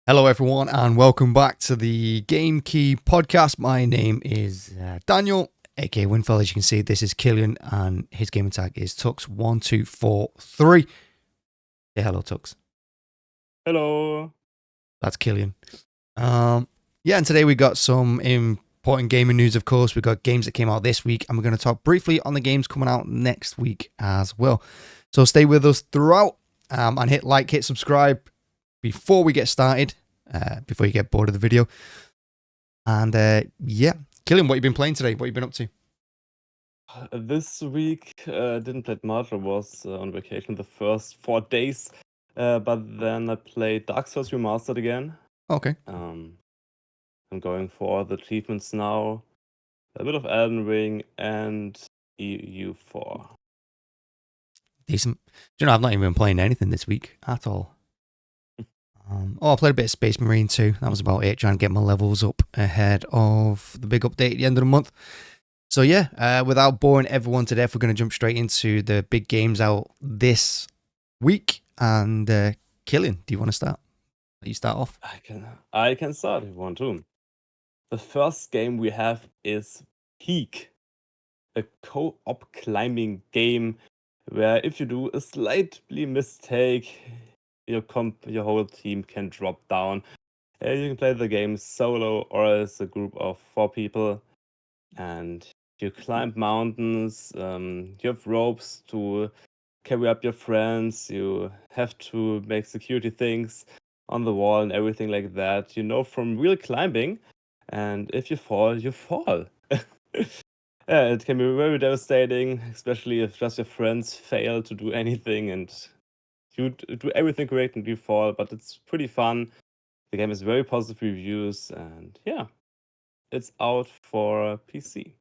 Hello, everyone, and welcome back to the Game Key podcast. My name is Daniel, aka Winfell. As you can see, this is Killian, and his gamer tag is Tux1243. Say hello, Tux. Hello. That's Killian. And today we got some important gaming news, of course. We got games that came out this week, and we're going to talk briefly on the games coming out next week as well. So stay with us throughout, and hit like, hit subscribe before we get started, before you get bored of the video. And Killian, what you been playing today? What you been up to? This week didn't play much. I was on vacation the first 4 days, but then I played Dark Souls Remastered again. Okay. I'm going for the achievements now. A bit of Elden Ring and EU4. Decent. Do you know, I've not even been playing anything this week at all. I played a bit of Space Marine 2. That was about it, trying to get my levels up ahead of the big update at the end of the month. So yeah, without boring everyone to death, we're going to jump straight into the big games out this week. And Killian, do you want to start? You start off? I can start if you want to. The first game we have is Peak, a co-op climbing game where if you do a slightly mistake, your whole team can drop down. You can play the game solo or as a group of 4 people, and you climb mountains. You have ropes to carry up your friends. You have to make security things on the wall and everything like that. You know, from real climbing. And if you fall, you fall. Yeah, it can be very devastating, especially if just your friends fail to do anything and you do everything correct and you fall, but it's pretty fun. The game has very positive reviews, and yeah, it's out for PC.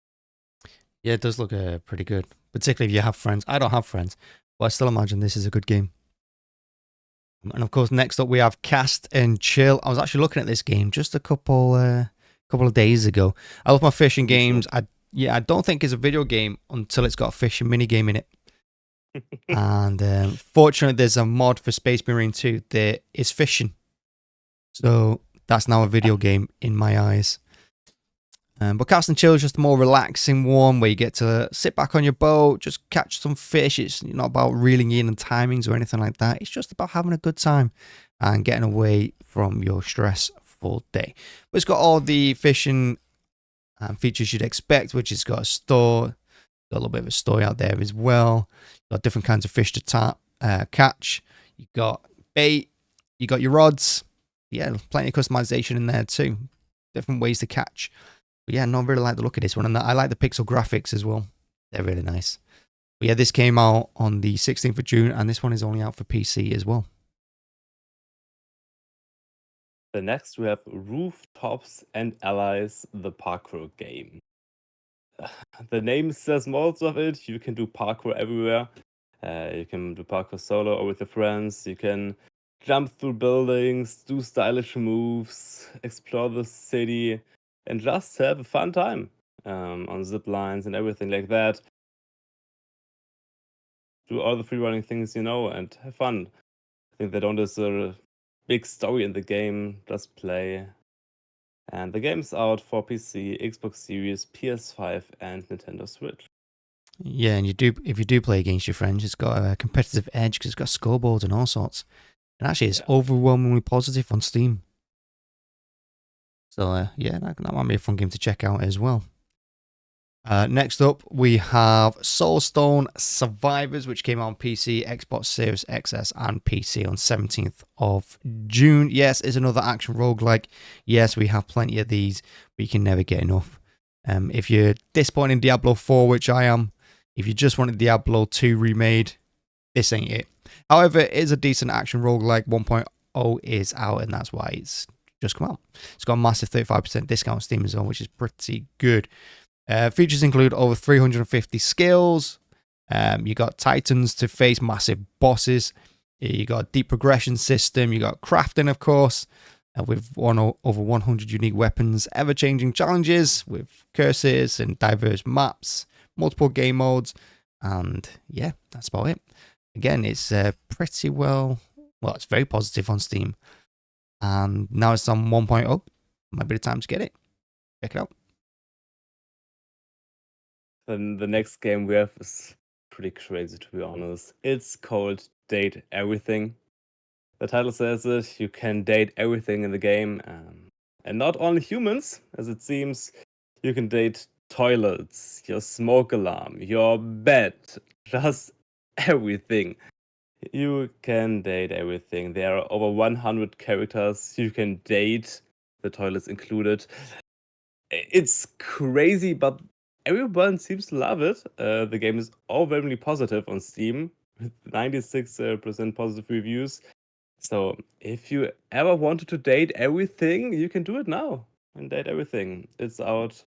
Yeah, it does look pretty good, particularly if you have friends. I don't have friends, but I still imagine this is a good game. And of course, next up we have Cast and Chill. I was actually looking at this game just a couple of days ago. I love my fishing games. I don't think it's a video game until it's got a fishing mini game in it. And fortunately, there's a mod for Space Marine 2 that is fishing. So that's now a video game in my eyes. But Cast and Chill is just a more relaxing one where you get to sit back on your boat, just catch some fish. It's not about reeling in and timings or anything like that. It's just about having a good time and getting away from your stressful day. But it's got all the fishing features you'd expect, which has got a store, got a little bit of a story out there as well. Got different kinds of fish to catch. You got bait. You got your rods. Yeah, plenty of customization in there too. Different ways to catch. But yeah, no, I really like the look of this one. And I like the pixel graphics as well. They're really nice. But yeah, this came out on the 16th of June, and this one is only out for PC as well. The next we have Rooftops and Allies, the parkour game. The name says most of it. You can do parkour everywhere. You can do parkour solo or with your friends. You can jump through buildings, do stylish moves, explore the city, and just have a fun time on zip lines and everything like that. Do all the free running things and have fun. I think they don't deserve a big story in the game, just play. And the game's out for PC, Xbox Series, PS5, and Nintendo Switch. Yeah, and if you do play against your friends, it's got a competitive edge because it's got scoreboards and all sorts. And actually, it's overwhelmingly positive on Steam. So that might be a fun game to check out as well. Next up, we have Soulstone Survivors, which came out on PC, Xbox Series XS, and PC on 17th of June. Yes, it's another action roguelike. Yes, we have plenty of these, but you can never get enough. If you're disappointed in Diablo 4, which I am, if you just wanted Diablo 2 remade, this ain't it. However, it is a decent action roguelike. 1.0 is out, and that's why it's just come out. It's got a massive 35% discount on Steam as well, which is pretty good. Features include over 350 skills. You got titans to face massive bosses. You got a deep progression system. You got crafting, of course, with over 100 unique weapons, ever-changing challenges with curses and diverse maps, multiple game modes, and yeah, that's about it. Again, it's pretty well, it's very positive on Steam. And now it's on 1.0. Might be the time to get it. Check it out. Then the next game we have is pretty crazy, to be honest. It's called Date Everything. The title says it, you can date everything in the game. And not only humans, as it seems, you can date toilets, your smoke alarm, your bed, just everything. You can date everything. There are over 100 characters you can date, the toilets included. It's crazy, but everyone seems to love it. The game is overwhelmingly positive on Steam, with 96% positive reviews. So if you ever wanted to date everything, you can do it now and date everything. It's out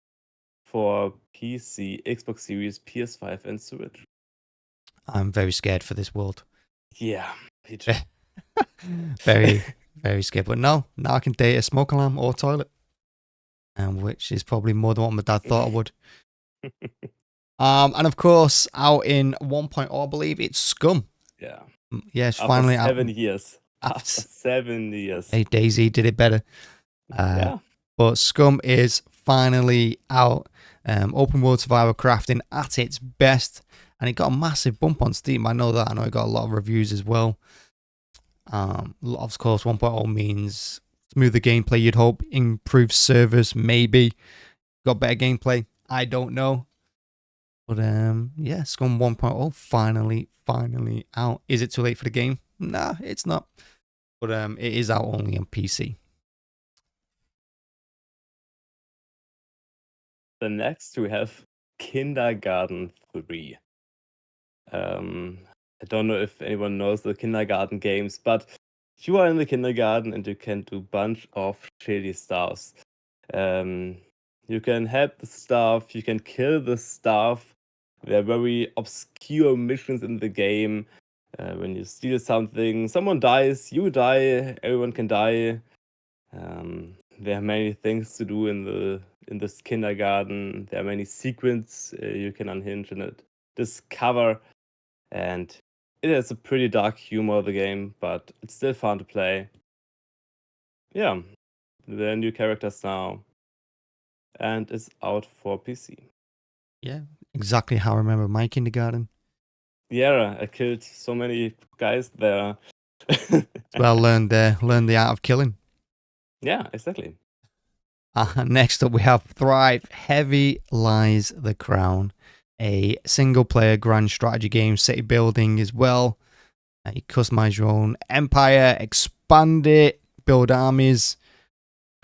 for PC, Xbox Series, PS5, and Switch. I'm very scared for this world. Yeah, me too. Very, very scared. But no, now I can date a smoke alarm or toilet. And which is probably more than what my dad thought I would. And of course, out in 1.0, I believe it's Scum. Yeah. Yes, After finally out. 7 years. After 7 years. Hey, Daisy did it better. Yeah. But Scum is finally out. Open world survival crafting at its best. And it got a massive bump on Steam. I know that. I know it got a lot of reviews as well. Of course, 1.0 means smoother gameplay, you'd hope. Improved servers, maybe. Got better gameplay. I don't know. But yeah, Scum 1.0 finally out. Is it too late for the game? Nah, it's not. But it is out only on PC. The next we have Kindergarten 3. I don't know if anyone knows the kindergarten games, but you are in the kindergarten and you can do bunch of shady stuffs. You can help the staff, you can kill the staff. There are very obscure missions in the game. When you steal something, someone dies, you die, everyone can die. There are many things to do in this kindergarten. There are many secrets you can unhinge and discover, and it has a pretty dark humor of the game, but it's still fun to play. Yeah, there are new characters now, and it's out for PC. Yeah, exactly how I remember my kindergarten. Yeah, I killed so many guys there. Well, learned the art of killing. Yeah, exactly. Next up, we have Thrive. Heavy Lies the Crown, a single-player grand strategy game, city building as well. You customize your own empire, expand it, build armies,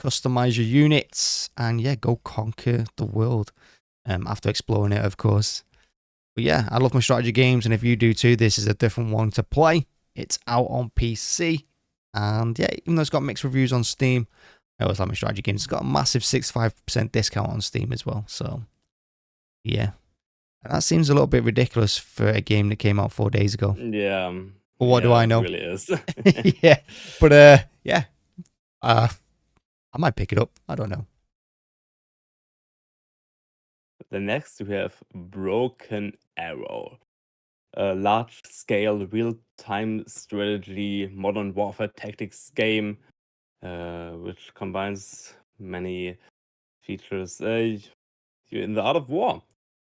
customize your units, and yeah, go conquer the world. After exploring it, of course. But yeah, I love my strategy games, and if you do too, this is a different one to play. It's out on PC, and yeah, even though it's got mixed reviews on Steam, I always like my strategy games. It's got a massive 65% discount on Steam as well. So yeah, that seems a little bit ridiculous for a game that came out 4 days ago. Yeah. But what do I know? It really is. Yeah, but yeah, I might pick it up. I don't know. The next we have Broken Arrow, a large-scale real-time strategy modern warfare tactics game, which combines many features. You're in the art of war.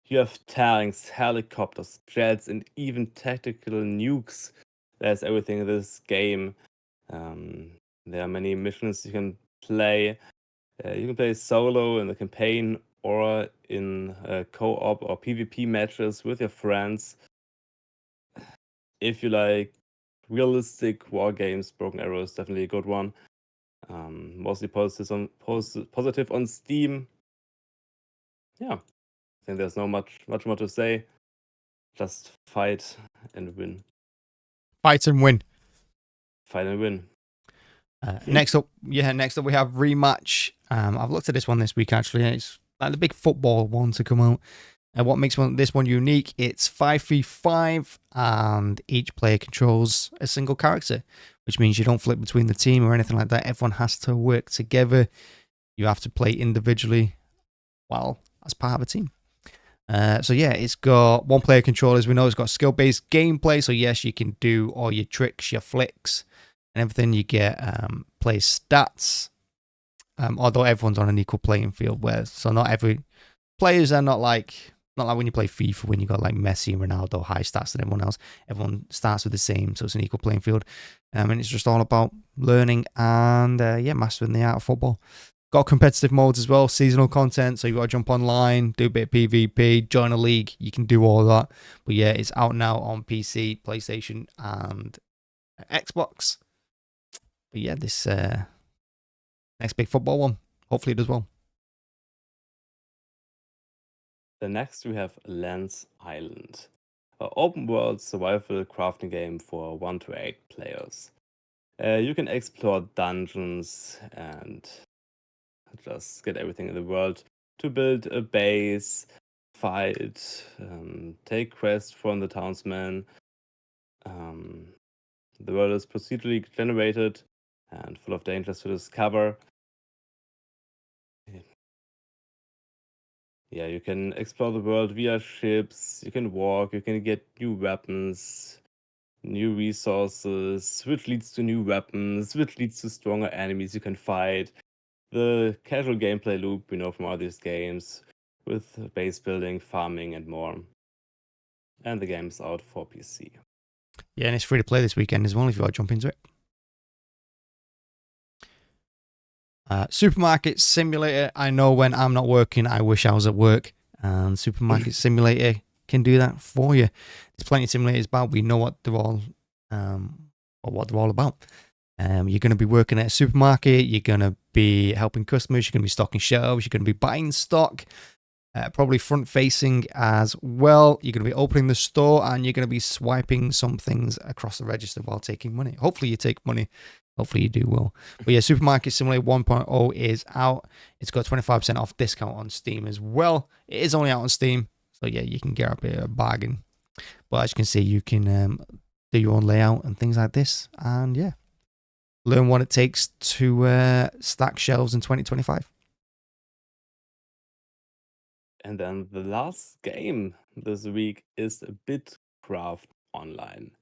You have tanks, helicopters, jets, and even tactical nukes. There's everything in this game. There are many missions you can play. You can play solo in the campaign or in co-op or PvP matches with your friends. If you like realistic war games, Broken Arrow is definitely a good one. Mostly positive on Steam. Yeah, I think there's no much more to say. Just fight and win. Fight and win. Fight and win. Next up we have Rematch. I've looked at this one this week actually, and it's like the big football one to come out. And what makes this one unique, it's 5v5, and each player controls a single character, which means you don't flip between the team or anything like that. Everyone has to work together. You have to play individually while as part of a team. So yeah, it's got one player controllers. We know it's got skill-based gameplay. So yes, you can do all your tricks, your flicks, and everything. You get player stats, although everyone's on an equal playing field. So not every players are not like when you play FIFA when you got like Messi and Ronaldo high stats than everyone else. Everyone starts with the same, so it's an equal playing field. And it's just all about learning and mastering the art of football. Got competitive modes as well, seasonal content, so you got to jump online, do a bit of PvP, join a league, you can do all that. But yeah, it's out now on PC, PlayStation, and Xbox. But yeah, this next big football one, hopefully it does well. The next we have Lance Island, an open world survival crafting game for 1 to 8 players. You can explore dungeons and just get everything in the world to build a base, fight, take quests from the townsmen. The world is procedurally generated and full of dangers to discover. Yeah, you can explore the world via ships, you can walk, you can get new weapons, new resources, which leads to new weapons, which leads to stronger enemies you can fight. The casual gameplay loop we know from all these games, with base building, farming, and more. And the game is out for PC. Yeah, and it's free to play this weekend as well if you want to jump into it. Supermarket Simulator. I know when I'm not working, I wish I was at work. And Supermarket Simulator can do that for you. There's plenty of simulators about. We know what they're all about. You're going to be working at a supermarket. You're going to be helping customers. You're going to be stocking shelves. You're going to be buying stock. Probably front facing as well. You're going to be opening the store and you're going to be swiping some things across the register while taking money. Hopefully you take money. Hopefully you do well. But yeah, Supermarket Simulator 1.0 is out. It's got 25% off discount on Steam as well. It is only out on Steam. So yeah, you can get a bit of a bargain. But as you can see, you can do your own layout and things like this. And yeah, learn what it takes to stack shelves in 2025. And then the last game this week is Bitcraft Online.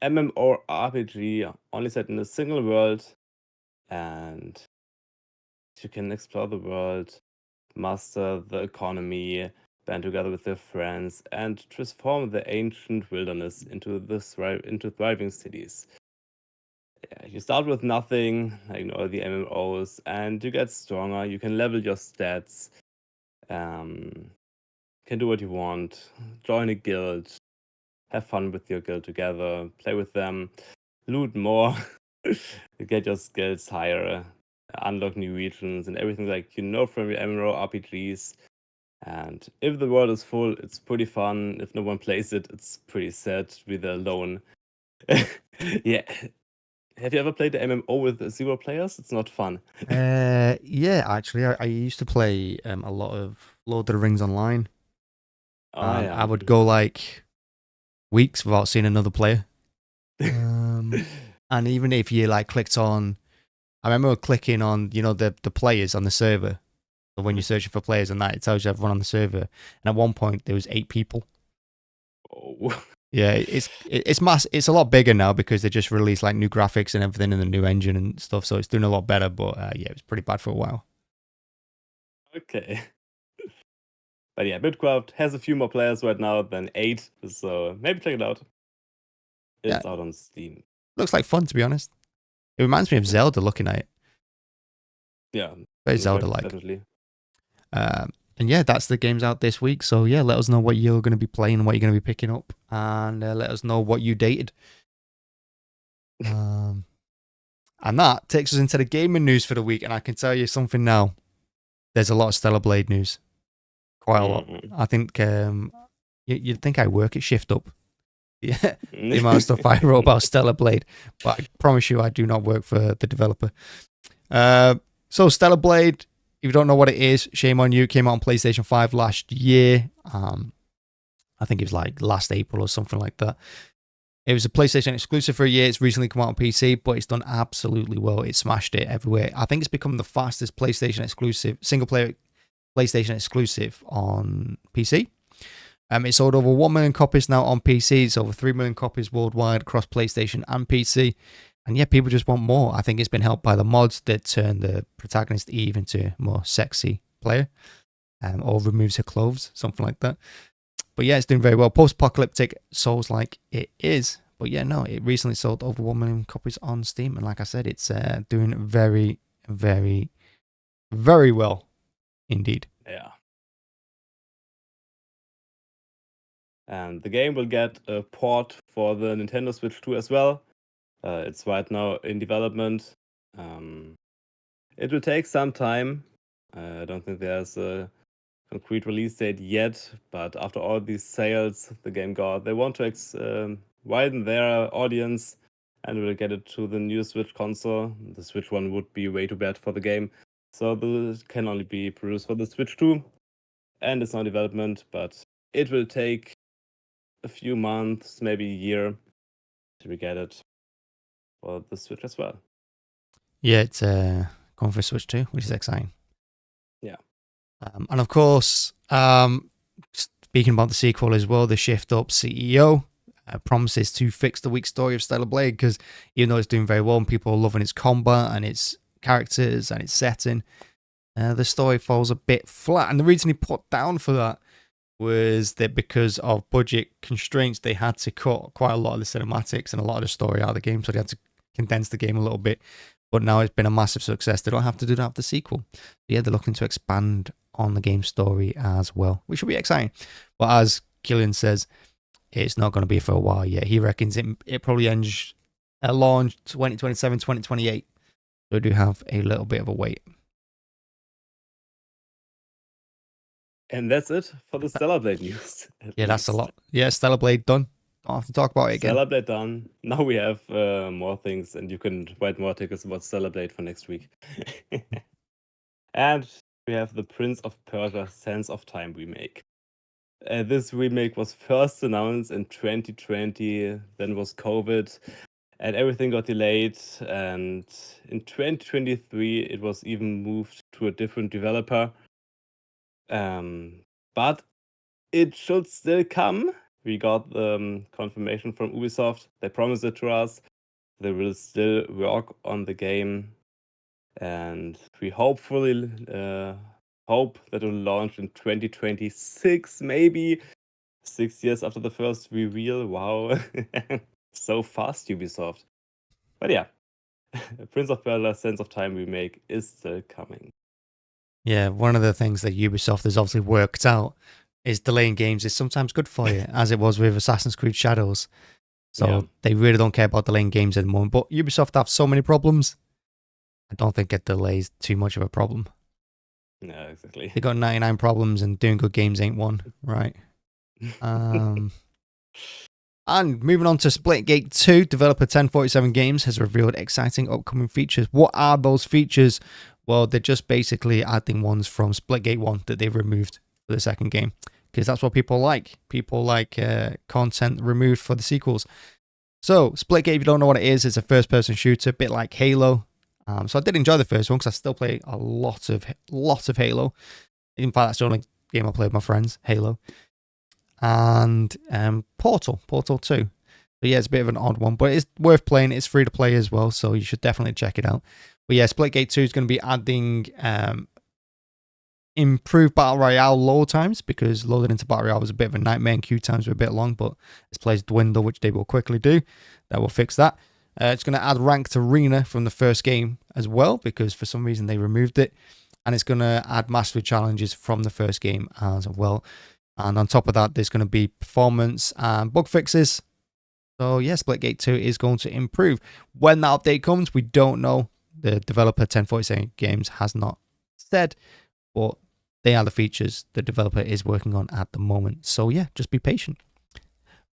MMORPG only set in a single world, and you can explore the world, master the economy, band together with your friends, and transform the ancient wilderness into thriving cities. Yeah, you start with nothing, like all the MMOs, and you get stronger. You can level your stats. Can do what you want. Join a guild. Have fun with your guild together. Play with them. Loot more. Get your skills higher. Unlock new regions and everything like you know from your MMORPGs. And if the world is full, it's pretty fun. If no one plays it, it's pretty sad to be there alone. Yeah. Have you ever played the MMO with 0 players? It's not fun. Yeah, actually, I used to play a lot of Lord of the Rings Online. And Yeah. I would go like weeks without seeing another player. And even if you like clicked on, I remember clicking on, the players on the server. So when you're searching for players and that, it tells you everyone on the server. And at one point, there was 8 people. Oh. Yeah, it's a lot bigger now because they just released like new graphics and everything in the new engine and stuff. So it's doing a lot better. But yeah, it was pretty bad for a while. Okay. But yeah, Bitcraft has a few more players right now than 8, so maybe check it out. It's out on Steam. Looks like fun, to be honest. It reminds me of Zelda looking at it. Yeah. Very Zelda-like. Definitely. And yeah, that's the games out this week. So yeah, let us know what you're going to be playing, what you're going to be picking up, and let us know what you dated. And that takes us into the gaming news for the week. And I can tell you something now. There's a lot of Stellar Blade news. Quite a lot. I think you'd think I work at Shift Up. Yeah, the amount of stuff I wrote about Stellar Blade. But I promise you, I do not work for the developer. So Stellar Blade, if you don't know what it is, shame on you. It came out on PlayStation 5 last year. I think it was like last April or something like that. It was a PlayStation exclusive for a year. It's recently come out on PC, but it's done absolutely well. It smashed it everywhere. I think it's become the fastest PlayStation exclusive, single-player PlayStation exclusive on PC. It sold over 1 million copies now on PC. It's over 3 million copies worldwide across PlayStation and PC. And yeah, people just want more. I think it's been helped by the mods that turn the protagonist Eve into a more sexy player, or removes her clothes, something like that. But yeah, it's doing very well. Post-apocalyptic Souls like it is. But yeah, no, it recently sold over 1 million copies on Steam. And like I said, it's doing very, very, very well indeed. Yeah. And the game will get a port for the Nintendo Switch 2 as well. It's right now in development. It will take some time. I don't think there's a concrete release date yet, but after all these sales the game got, they want to widen their audience and will get it to the new Switch console. The Switch one would be way too bad for the game, so this can only be produced for the Switch 2, and it's now in development, but it will take a few months, maybe a year, to get it for the Switch as well. Yeah, it's going for Switch 2, which is exciting. Yeah. And of course, speaking about the sequel as well, the Shift Up CEO promises to fix the weak story of Stellar Blade, because even though it's doing very well and people are loving its combat and its characters and its setting, the story falls a bit flat. And the reason he put down for that was that because of budget constraints, they had to cut quite a lot of the cinematics and a lot of the story out of the game, so they had to condense the game a little bit. But now it's been a massive success. They don't have to do that with the sequel. But yeah, they're looking to expand on the game story as well, which will be exciting. But as Killian says, it's not going to be for a while yet. He reckons it probably ends at launch 2027, 2028. So we do have a little bit of a wait. And that's it for the Stellar Blade news. Yeah, that's a lot. Yeah, Stellar Blade done. Don't have to talk about it again. Stellar Blade done. Now we have more things, and you can write more articles about Stellar Blade for next week. And we have the Prince of Persia Sands of Time remake. This remake was first announced in 2020, then was COVID, and everything got delayed. And in 2023, it was even moved to a different developer. But it should still come. We got confirmation from Ubisoft. They promised it to us. They will still work on the game, and we hopefully hope that it will launch in 2026, maybe 6 years after the first reveal. Wow, so fast, Ubisoft. But yeah, Prince of Persia: Sands of Time remake is still coming. Yeah, one of the things that Ubisoft has obviously worked out is delaying games is sometimes good for you, as it was with Assassin's Creed Shadows. So Yeah. they really don't care about delaying games anymore. But Ubisoft have so many problems. I don't think a delay is too much of a problem. Yeah, exactly. They got 99 problems and doing good games ain't one, right? And moving on to Splitgate 2, developer 1047 Games has revealed exciting upcoming features. What are those features? Well, they're just basically adding ones from Splitgate 1 that they've removed for the second game, because that's what people like. People like content removed for the sequels. So, Splitgate, if you don't know what it is, it's a first-person shooter, a bit like Halo. So I did enjoy the first one because I still play a lot of Halo. In fact, that's the only game I play with my friends, Halo. And Portal 2. So yeah, it's a bit of an odd one, but it's worth playing. It's free to play as well, so you should definitely check it out. But yeah, Splitgate 2 is going to be adding improved Battle Royale load times, because loading into Battle Royale was a bit of a nightmare and queue times were a bit long, but as players dwindle, which they will quickly do, that will fix that. It's going to add ranked arena from the first game as well, because for some reason they removed it. And it's going to add mastery challenges from the first game as well. And on top of that, there's going to be performance and bug fixes. So yeah, Splitgate 2 is going to improve. When that update comes, we don't know. The developer 1047 Games has not said, but they are the features the developer is working on at the moment. So yeah, just be patient.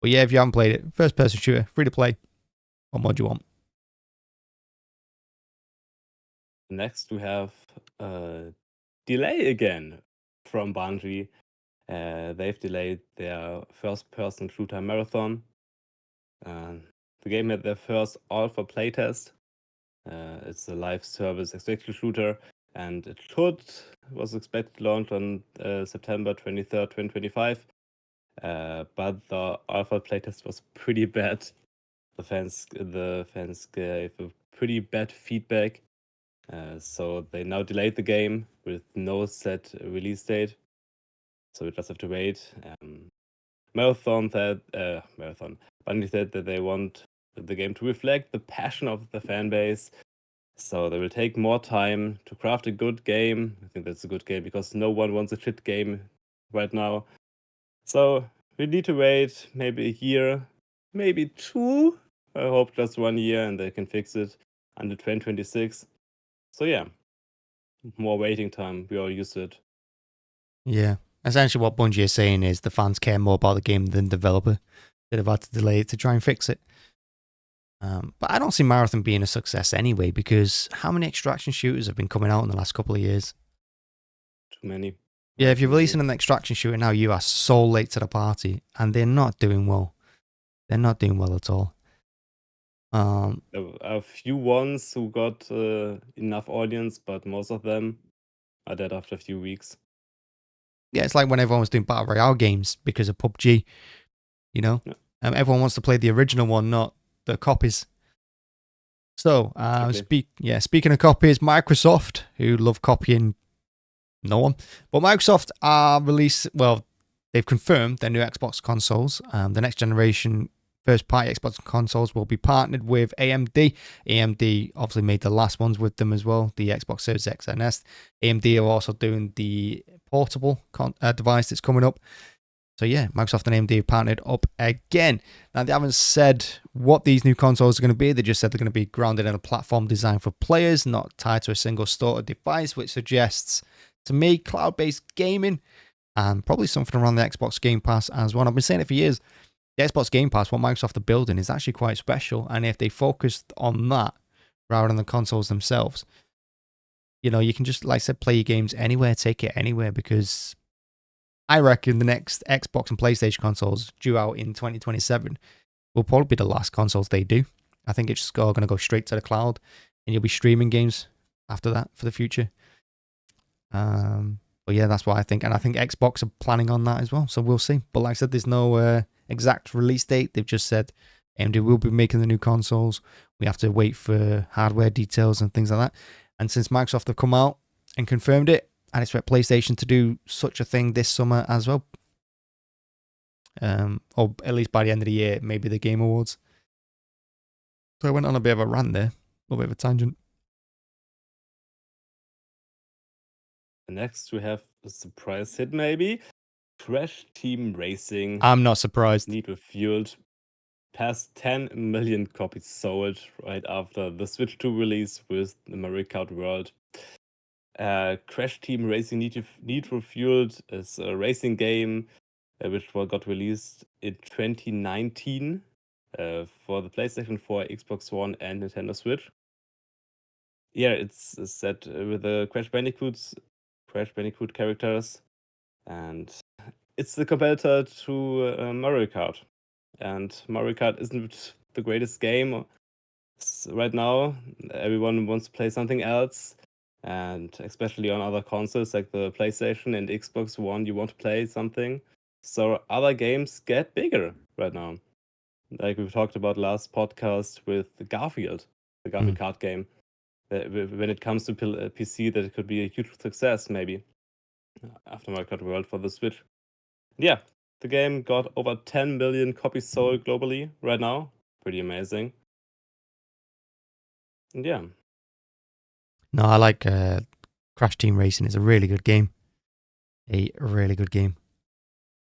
But yeah, if you haven't played it, first person shooter, free to play. What mod you want? Next, we have a delay again from Bungie. They've delayed their first-person shooter Marathon. The game had their first alpha playtest. It's a live service execution shooter, and it was expected to launch on September 23rd, 2025. But the alpha playtest was pretty bad. The fans gave a pretty bad feedback, so they now delayed the game with no set release date. So we just have to wait. Bungie said that they want the game to reflect the passion of the fan base. So they will take more time to craft a good game. I think that's a good game because no one wants a shit game right now. So we need to wait maybe a year, maybe 2. I hope just 1 year and they can fix it until 2026. So yeah, more waiting time. We are used to it. Yeah. Essentially what Bungie is saying is the fans care more about the game than the developer. They'd have had to delay it to try and fix it. But I don't see Marathon being a success anyway, because how many extraction shooters have been coming out in the last couple of years? Too many. Yeah, if Too you're many. releasing an extraction shooter now, you are so late to the party, and they're not doing well. They're not doing well at all. A few ones who got enough audience, but most of them are dead after a few weeks. Yeah, it's like when everyone was doing Battle Royale games because of PUBG, you know? Yeah. Everyone wants to play the original one, not the copies. So, Exactly. speaking of copies, Microsoft, who love copying no one, but Microsoft are they've confirmed their new Xbox consoles. The next generation first-party Xbox consoles will be partnered with AMD. AMD obviously made the last ones with them as well, the Xbox Series X and S. AMD are also doing the portable device that's coming up. So yeah, Microsoft and AMD have partnered up again. Now they haven't said what these new consoles are going to be. They just said they're going to be grounded in a platform designed for players, not tied to a single store or device, which suggests to me cloud-based gaming and probably something around the Xbox Game Pass as well. I've been saying it for years. The Xbox Game Pass, what Microsoft are building, is actually quite special. And if they focused on that rather than the consoles themselves, you know, you can just, like I said, play your games anywhere, take it anywhere, because I reckon the next Xbox and PlayStation consoles due out in 2027 will probably be the last consoles they do. I think it's just all going to go straight to the cloud, and you'll be streaming games after that for the future. But yeah, that's what I think, and I think Xbox are planning on that as well. So we'll see. But like I said, there's no exact release date. They've just said AMD will be making the new consoles. We have to wait for hardware details and things like that. And since Microsoft have come out and confirmed it, I expect PlayStation to do such a thing this summer as well. Or at least by the end of the year, maybe the Game Awards. So I went on a bit of a rant there, a little bit of a tangent. Next, we have a surprise hit, maybe. Crash Team Racing. I'm not surprised. Nitro-Fueled. Past 10 million copies sold right after the Switch 2 release with the Mario Kart World. Crash Team Racing Nitro-Fueled is a racing game which got released in 2019 for the PlayStation 4, Xbox One, and Nintendo Switch. Yeah, it's set with the Crash Bandicoot characters, and it's the competitor to Mario Kart. And Mario Kart isn't the greatest game right now. Everyone wants to play something else, and especially on other consoles like the PlayStation and Xbox One, you want to play something. So other games get bigger right now. Like we talked about last podcast with Garfield, the Garfield card game. When it comes to PC, that could be a huge success, maybe, after Mario Kart World for the Switch. Yeah, the game got over 10 million copies sold globally right now. Pretty amazing. And yeah. No, I like Crash Team Racing. It's a really good game. A really good game.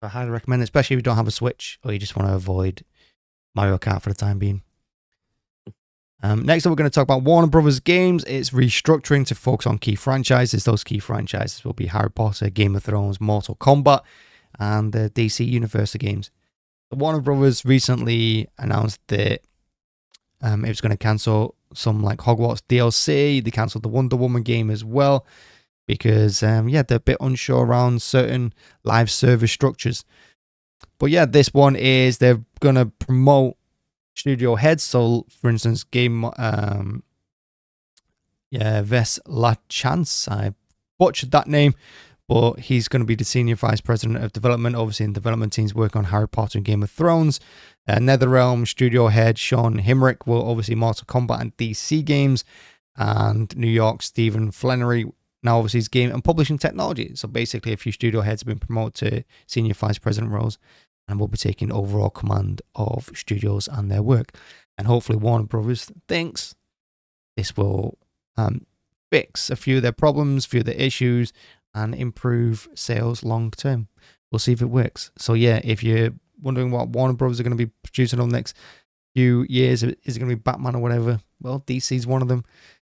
I highly recommend it, especially if you don't have a Switch or you just want to avoid Mario Kart for the time being. Next up, we're going to talk about Warner Brothers games. It's restructuring to focus on key franchises. Those key franchises will be Harry Potter, Game of Thrones, Mortal Kombat, and the DC Universe games. The Warner Brothers recently announced that it was going to cancel some like Hogwarts DLC. They cancelled the Wonder Woman game as well because they're a bit unsure around certain live service structures. But yeah, this one is they're going to promote studio heads. So, for instance, Ves La Chance, I butchered that name, but he's going to be the senior vice president of development, overseeing development teams working on Harry Potter and Game of Thrones. NetherRealm studio head Sean Himrick will oversee Mortal Kombat and DC games, and New York Stephen Flannery now oversees game and publishing technology. So basically, a few studio heads have been promoted to senior vice president roles and will be taking overall command of studios and their work. And hopefully Warner Brothers thinks this will fix a few of their problems, a few of their issues, and improve sales long term. We'll see if it works. So yeah, if you're wondering what Warner Brothers are going to be producing over the next few years, is it going to be Batman or whatever? Well, DC's one of them.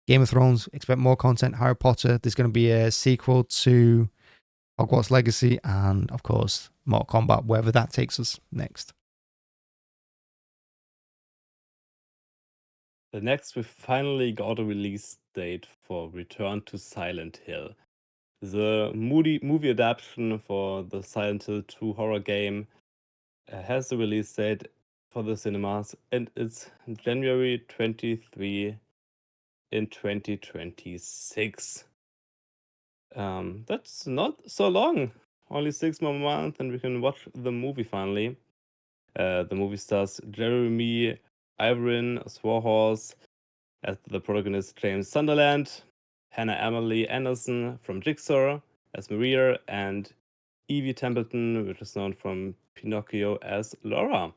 Game of Thrones, expect more content. Harry Potter, there's going to be a sequel to Hogwarts Legacy, and of course, Mortal Kombat, wherever that takes us next. The next, we finally got a release date for Return to Silent Hill. The movie adaptation for the Silent Hill 2 horror game has a release date for the cinemas, and it's January 23 in 2026. That's not so long. Only 6 more months, and we can watch the movie finally. The movie stars Jeremy Iron Swarhorse as the protagonist James Sunderland, Hannah Emily Anderson from Jigsaw as Maria, and Evie Templeton, which is known from Pinocchio, as Laura.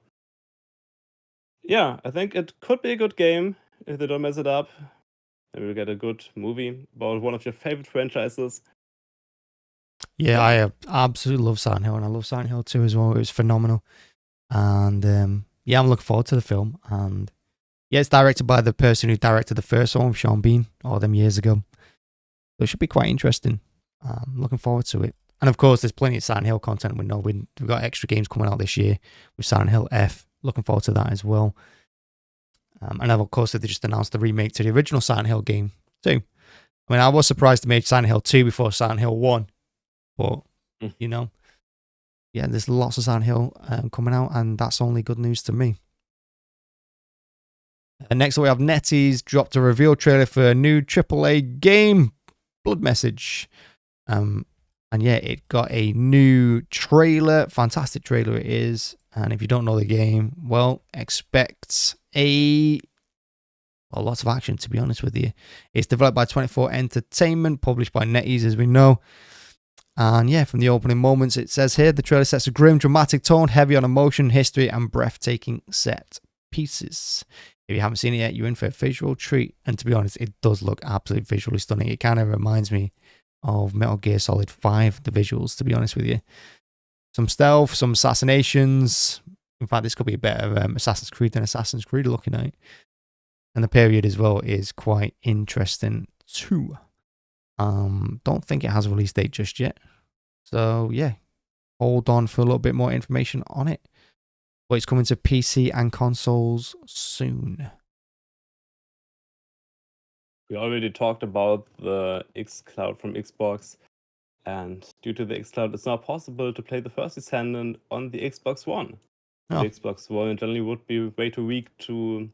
Yeah, I think it could be a good game if they don't mess it up. Maybe we'll get a good movie about one of your favorite franchises. Yeah, I absolutely love Silent Hill, and I love Silent Hill 2 as well. It was phenomenal. And yeah, I'm looking forward to the film. And yeah, it's directed by the person who directed the first one, Sean Bean, all them years ago. So it should be quite interesting. Looking forward to it. And of course, there's plenty of Silent Hill content. We know we've got extra games coming out this year with Silent Hill F. Looking forward to that as well. And of course, they just announced the remake to the original Silent Hill game too. I mean, I was surprised they made Silent Hill 2 before Silent Hill 1. But, you know, yeah, there's lots of Silent Hill coming out, and that's only good news to me. Next up, we have NetEase dropped a reveal trailer for a new AAA game, Blood Message. And yeah, it got a new trailer. Fantastic trailer it is. And if you don't know the game, well, expect lots of action, to be honest with you. It's developed by 24 Entertainment, published by NetEase, as we know. And yeah, from the opening moments, it says here, the trailer sets a grim, dramatic tone, heavy on emotion, history, and breathtaking set pieces. If you haven't seen it yet, you're in for a visual treat. And to be honest, it does look absolutely visually stunning. It kind of reminds me of Metal Gear Solid 5, the visuals, to be honest with you. Some stealth, some assassinations. In fact, this could be a better Assassin's Creed than Assassin's Creed looking at it. And the period as well is quite interesting too. Don't think it has a release date just yet. So yeah, hold on for a little bit more information on it. But it's coming to PC and consoles soon. We already talked about the xCloud from Xbox, and due to the xCloud, it's now possible to play the first Descendant on the Xbox One. Oh. The Xbox One generally would be way too weak to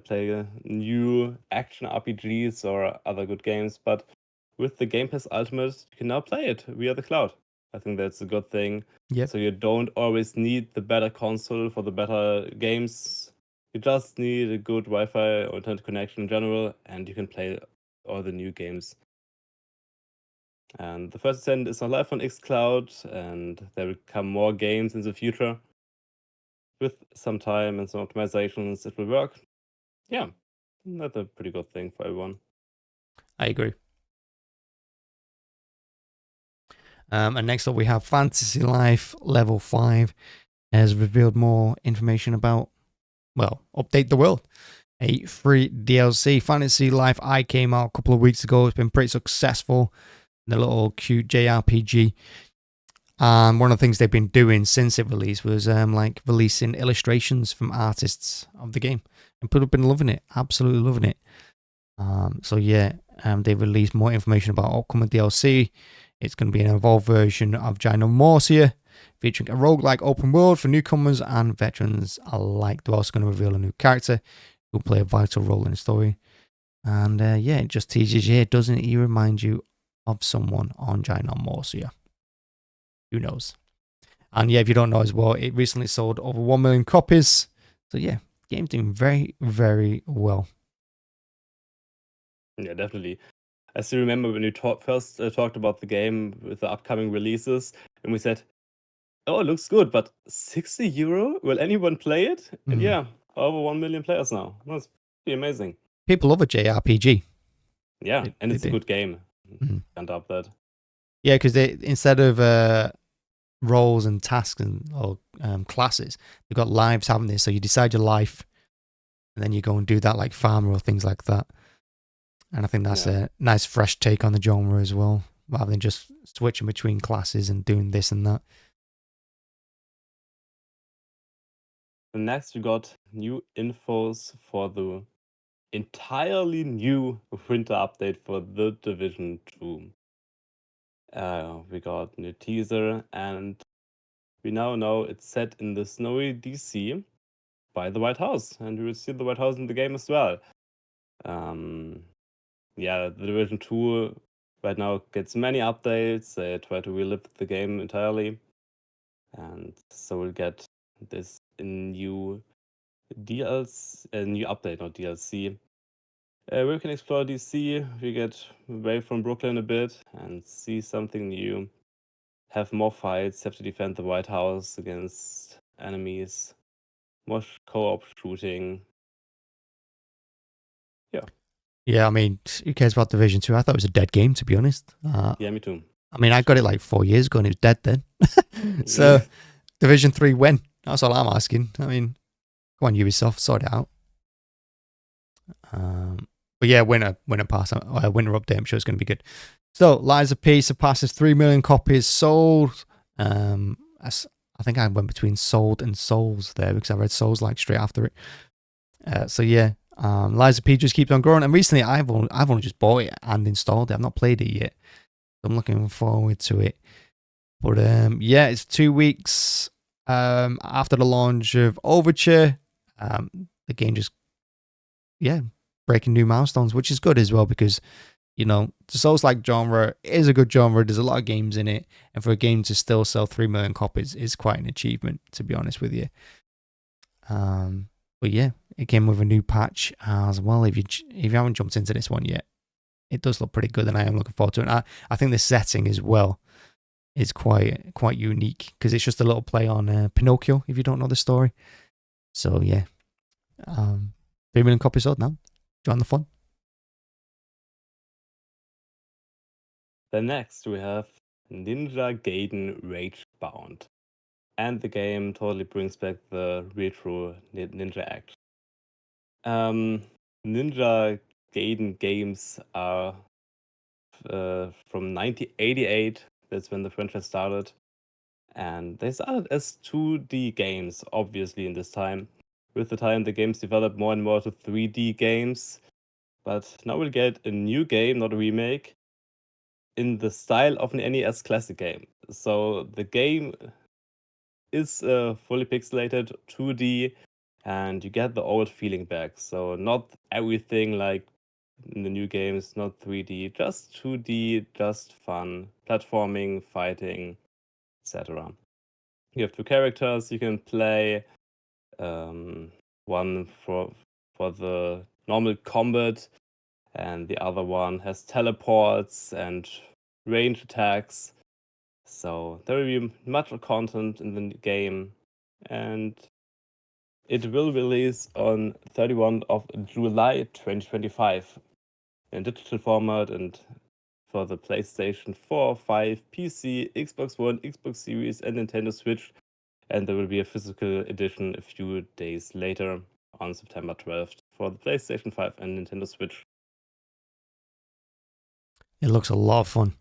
play new action RPGs or other good games, but with the Game Pass Ultimate, you can now play it via the cloud. I think that's a good thing. Yep. So you don't always need the better console for the better games. You just need a good Wi-Fi or internet connection in general, and you can play all the new games. And the first Descent is now live on xCloud, and there will come more games in the future. With some time and some optimizations, it will work. Yeah, that's a pretty good thing for everyone. I agree. And next up, we have Fantasy Life Level 5 has revealed more information about, well, Update the World, a free DLC. Fantasy Life I came out a couple of weeks ago. It's been pretty successful. The little cute JRPG. And one of the things they've been doing since it released was like releasing illustrations from artists of the game. And people have been loving it, absolutely loving it. So yeah, they've released more information about upcoming DLC. It's going to be an evolved version of Ginormorcia, featuring a roguelike open world for newcomers and veterans alike. They're also going to reveal a new character who will play a vital role in the story. And yeah, it just teases you, doesn't it? It reminds you of someone on Giant More. So yeah, who knows? And yeah, if you don't know as well, it recently sold over 1 million copies. So yeah, game's doing very, very well. Yeah, definitely. I still remember when we first talked about the game with the upcoming releases, and we said, "Oh, it looks good, but 60 euro? Will anyone play it?" And yeah, over 1 million players now. That's pretty amazing. People love a JRPG. Yeah, and it's a good game. Can't doubt that. Yeah, because they, instead of roles and tasks or classes, they've got lives, haven't they? So you decide your life, and then you go and do that, like farmer or things like that. And I think that's a nice fresh take on the genre as well, rather than just switching between classes and doing this and that. And next we got new infos for the entirely new winter update for The Division 2. We got new teaser, and we now know it's set in the snowy DC by the White House, and we will see the White House in the game as well. Yeah, The Division 2 right now gets many updates. They try to relive the game entirely, and so we'll get this new DLC, a new update, not DLC. We can explore DC, we get away from Brooklyn a bit and see something new. Have more fights, have to defend the White House against enemies, more co-op shooting. Yeah. Yeah, I mean, who cares about Division 2? I thought it was a dead game, to be honest. Yeah, me too. I mean, I got it like 4 years ago and it was dead then. So, Division 3 when? That's all I'm asking. I mean, come on, Ubisoft, sort it out. But yeah, winter pass, winter update, I'm sure it's going to be good. So, Lies of P surpasses 3 million copies sold. I think I went between sold and souls there because I read souls like straight after it. So yeah, Lies of P just keeps on growing. And recently, I've only just bought it and installed it. I've not played it yet. I'm looking forward to it. But yeah, it's 2 weeks after the launch of Overture. The game just breaking new milestones, which is good as well because, you know, the Souls-like genre is a good genre. There's a lot of games in it, and for a game to still sell 3 million copies is quite an achievement, to be honest with you. But yeah, it came with a new patch as well. If you haven't jumped into this one yet, it does look pretty good, and I am looking forward to it. I think the setting as well is quite unique because it's just a little play on Pinocchio. If you don't know the story, so yeah, 3 million copies sold now. Join the fun. Then next we have Ninja Gaiden Ragebound. And the game totally brings back the retro ninja act. Ninja Gaiden games are from 1988. That's when the franchise started. And they started as 2D games, obviously, in this time. With the time, the games developed more and more to 3D games. But now we'll get a new game, not a remake, in the style of an NES classic game. So the game is fully pixelated 2D, and you get the old feeling back. So not everything like in the new games, not 3D, just 2D, just fun, platforming, fighting, etc. You have 2 characters you can play. One for the normal combat, and the other one has teleports and range attacks. So there will be much content in the game, and it will release on 31 of July 2025 in digital format and for the PlayStation 4, 5, PC, Xbox One, Xbox Series, and Nintendo Switch. And there will be a physical edition a few days later on September 12th for the PlayStation 5 and Nintendo Switch. It looks a lot of fun.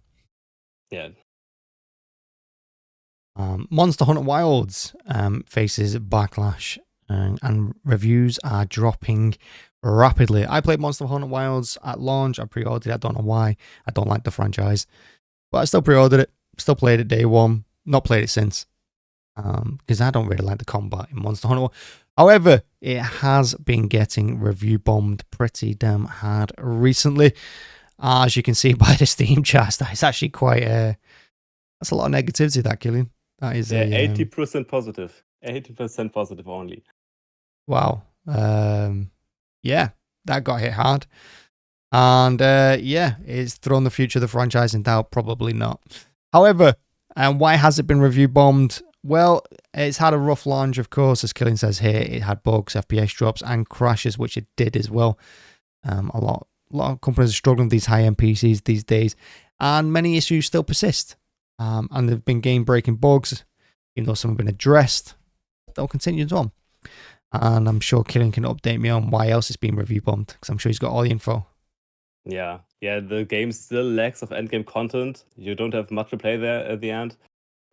Yeah. Monster Hunter Wilds faces backlash, and reviews are dropping rapidly. I played Monster Hunter Wilds at launch. I pre-ordered it. I don't know why. I don't like the franchise, but I still pre-ordered it. Still played it day one. Not played it since, because I don't really like the combat in Monster Hunter. However, it has been getting review bombed pretty damn hard recently. As you can see by the Steam chart, that is actually quite that's a lot of negativity, that, Killian. That is Yeah, a 80% positive. 80% positive only. wow. Yeah, that got hit hard. And yeah, it's thrown the future of the franchise in doubt. Probably not. However, why has it been review bombed? Well, it's had a rough launch, of course, as Killian says here. It had bugs, FPS drops, and crashes, which it did as well. A lot of companies are struggling with these high-end PCs these days, and many issues still persist. And there have been game-breaking bugs, even though some have been addressed. They'll continue on. And I'm sure Killian can update me on why else it's been review bombed, because I'm sure he's got all the info. Yeah, the game still lacks of endgame content. You don't have much to play there at the end.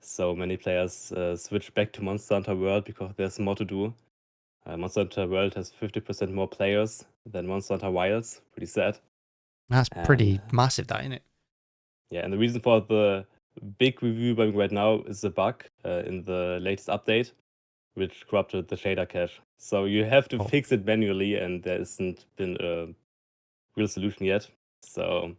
So many players switch back to Monster Hunter World because there's more to do. Monster Hunter World has 50% more players than Monster Hunter Wilds. Pretty sad. That's pretty massive, that, isn't it? Yeah, and the reason for the big review bombing right now is a bug in the latest update, which corrupted the shader cache. So you have to fix it manually, and there hasn't been a real solution yet. So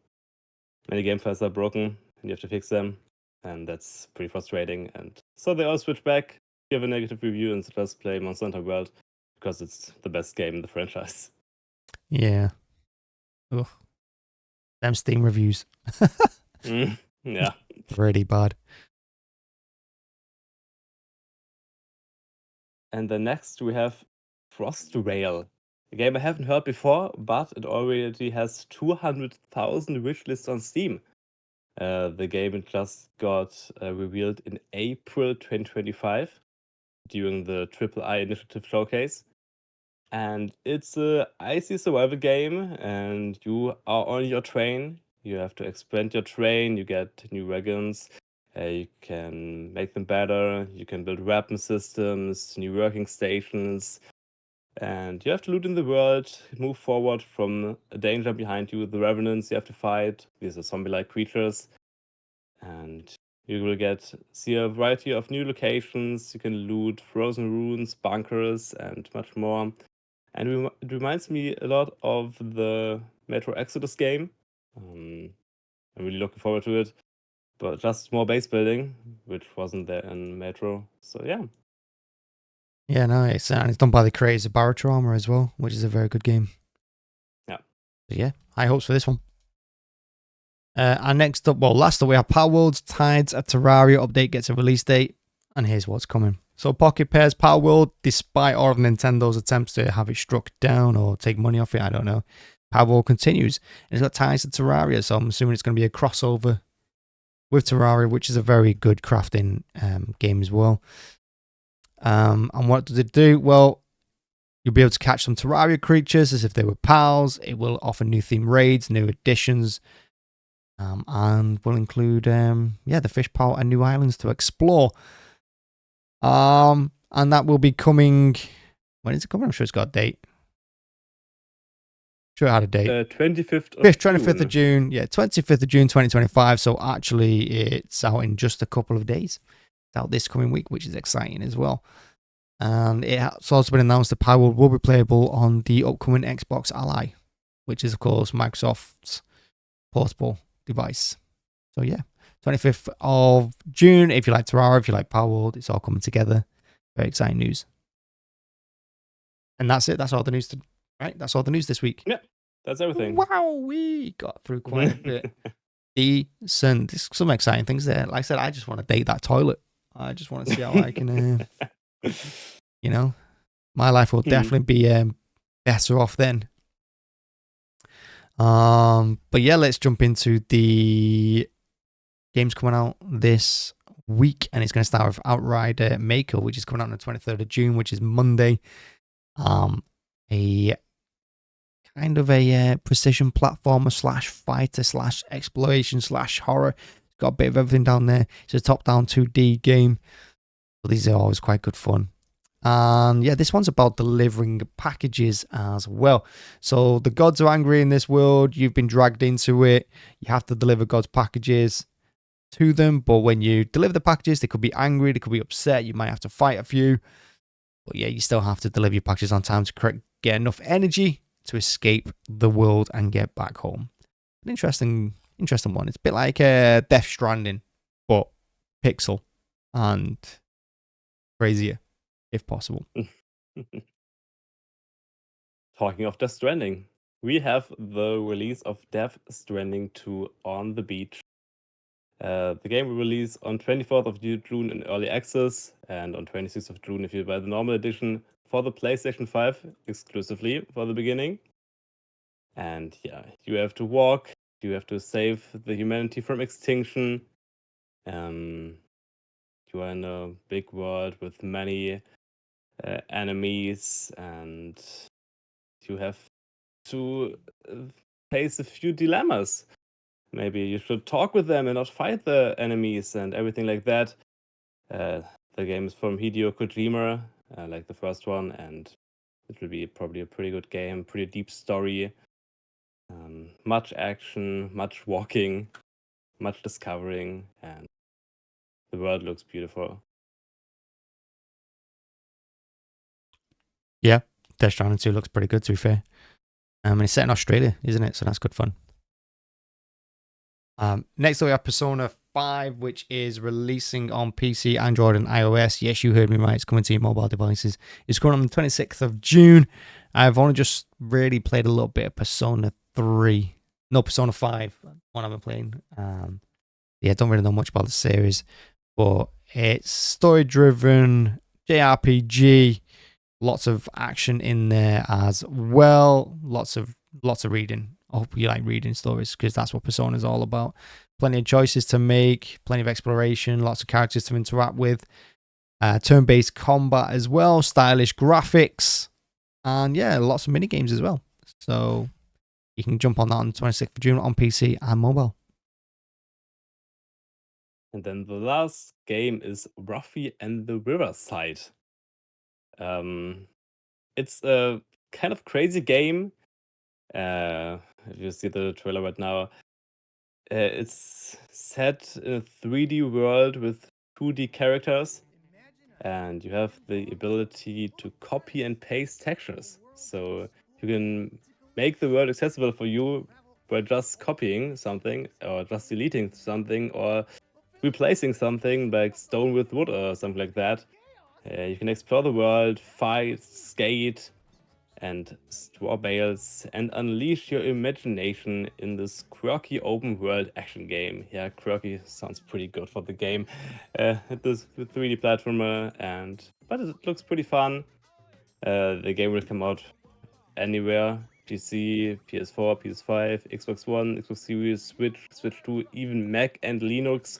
many game files are broken, and you have to fix them, and that's pretty frustrating. And so they all switch back, give a negative review, and just play Monster Hunter World because it's the best game in the franchise. Yeah. Ugh. Them Steam reviews. Yeah. Pretty bad. And then next we have Frostwrail, a game I haven't heard before, but it already has 200,000 wishlists on Steam. The game just got revealed in April 2025 during the III Initiative Showcase. And it's a icy survival game, and you are on your train. You have to expand your train, you get new wagons, you can make them better, you can build weapon systems, new working stations, and you have to loot in the world, move forward from a danger behind you, the revenants you have to fight. These are zombie-like creatures, and you will see a variety of new locations. You can loot frozen ruins, bunkers, and much more. And it reminds me a lot of the Metro Exodus game. I'm really looking forward to it. But just more base building, which wasn't there in Metro. So yeah. Yeah, no, it's done by the creators of Barotrauma as well, which is a very good game. Yeah. So yeah, high hopes for this one. And next up, last up, we have Palworld's Tides, a Terraria update gets a release date. And here's what's coming. So Pocket Pair's Palworld, despite all of Nintendo's attempts to have it struck down or take money off it, I don't know. Palworld continues. And it's got ties to Terraria, so I'm assuming it's going to be a crossover with Terraria, which is a very good crafting game as well. And what does it do? Well, you'll be able to catch some Terraria creatures as if they were pals. It will offer new theme raids, new additions, and will include the fish pile and new islands to explore. And that will be coming. When is it coming? I'm sure it's got a date. Sure, it had a date. 25th of June. Yeah, 25th of June 2025. So actually, it's out in just a couple of days. It's out this coming week, which is exciting as well. And it's also been announced that Palworld will be playable on the upcoming Xbox Ally, which is, of course, Microsoft's portable device. So yeah, 25th of June. If you like Terraria, if you like Palworld, it's all coming together. Very exciting news. And that's it. That's all the news. Right? That's all the news this week. Yeah, that's everything. Wow, we got through quite a bit. Decent. There's some exciting things there. Like I said, I just want to date that toilet. I just want to see how I can, my life will definitely be better off then. But yeah, let's jump into the games coming out this week, and it's going to start with Outrider Maker, which is coming out on the 23rd of June, which is Monday. A kind of a precision platformer / fighter / exploration / horror. It's got a bit of everything down there. It's a top-down 2D game. So these are always quite good fun. And yeah, this one's about delivering packages as well. So the gods are angry in this world. You've been dragged into it. You have to deliver gods' packages to them. But when you deliver the packages, they could be angry. They could be upset. You might have to fight a few. But yeah, you still have to deliver your packages on time to get enough energy to escape the world and get back home. an interesting one. It's a bit like Death Stranding, but pixel and crazier, if possible. Talking of Death Stranding, we have the release of Death Stranding 2 on the beach. The game will release on 24th of June in early access, and on 26th of June if you buy the normal edition for the PlayStation 5 exclusively for the beginning. And yeah, you have to walk, you have to save the humanity from extinction. You are in a big world with many enemies, and you have to face a few dilemmas. Maybe you should talk with them and not fight the enemies and everything like that. The game is from Hideo Kojima, like the first one, and it will be probably a pretty good game, pretty deep story, much action, much walking, much discovering, and the world looks beautiful. Yeah, Death Stranding 2 looks pretty good, to be fair. And it's set in Australia, isn't it? So that's good fun. Next up, we have Persona 5, which is releasing on PC, Android, and iOS. Yes, you heard me right. It's coming to your mobile devices. It's coming on the 26th of June. I've only just really played a little bit of Persona 3. No, Persona 5, one I've been playing. Yeah, don't really know much about the series, but it's story-driven JRPG. Lots of action in there as well. Lots of reading. I hope you like reading stories, because that's what Persona is all about. Plenty of choices to make, plenty of exploration, lots of characters to interact with. Turn-based combat as well, stylish graphics, and yeah, lots of mini games as well. So you can jump on that on the 26th of June on PC and mobile. And then the last game is Ruffy and the Riverside. It's a kind of crazy game. If you see the trailer right now, it's set in a 3D world with 2D characters, and you have the ability to copy and paste textures. So you can make the world accessible for you by just copying something, or just deleting something, or replacing something like stone with wood or something like that. You can explore the world, fight, skate, and straw bales, and unleash your imagination in this quirky open world action game. Yeah, quirky sounds pretty good for the game. It is a 3D platformer, but it looks pretty fun. The game will come out anywhere: PC, PS4, PS5, Xbox One, Xbox Series, Switch, Switch 2, even Mac and Linux.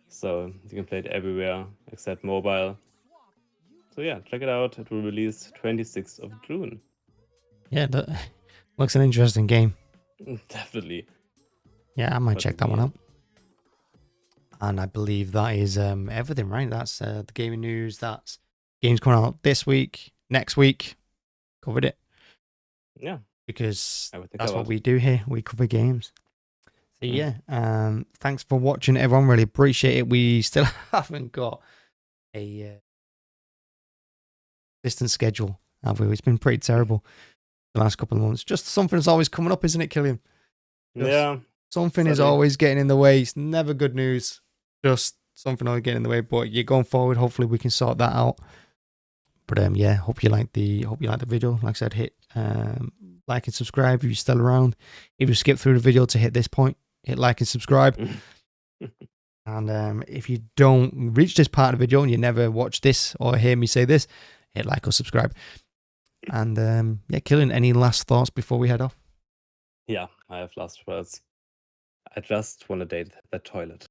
So you can play it everywhere except mobile. So yeah, check it out. It will release 26th of June. Yeah, that looks an interesting game. Definitely. Yeah, I might check that one out. And I believe that is everything, right? That's the gaming news. That's games coming out this week, next week. Covered it. Yeah. Because Everything that's covered. what we do here. We cover games. So yeah, thanks for watching, everyone. Really appreciate it. We still haven't got a distant schedule, have we? It's been pretty terrible the last couple of months. Just something's always coming up, isn't it, Killian? Yeah. Something is always getting in the way. It's never good news. Just something always getting in the way. But you're going forward. Hopefully we can sort that out. But yeah, hope you like the video. Like I said, hit like and subscribe if you're still around. If you skip through the video to hit this point, hit like and subscribe. And if you don't reach this part of the video and you never watch this or hear me say this, hit like or subscribe. And yeah, Killian, any last thoughts before we head off? Yeah, I have last words. I just want to date that toilet.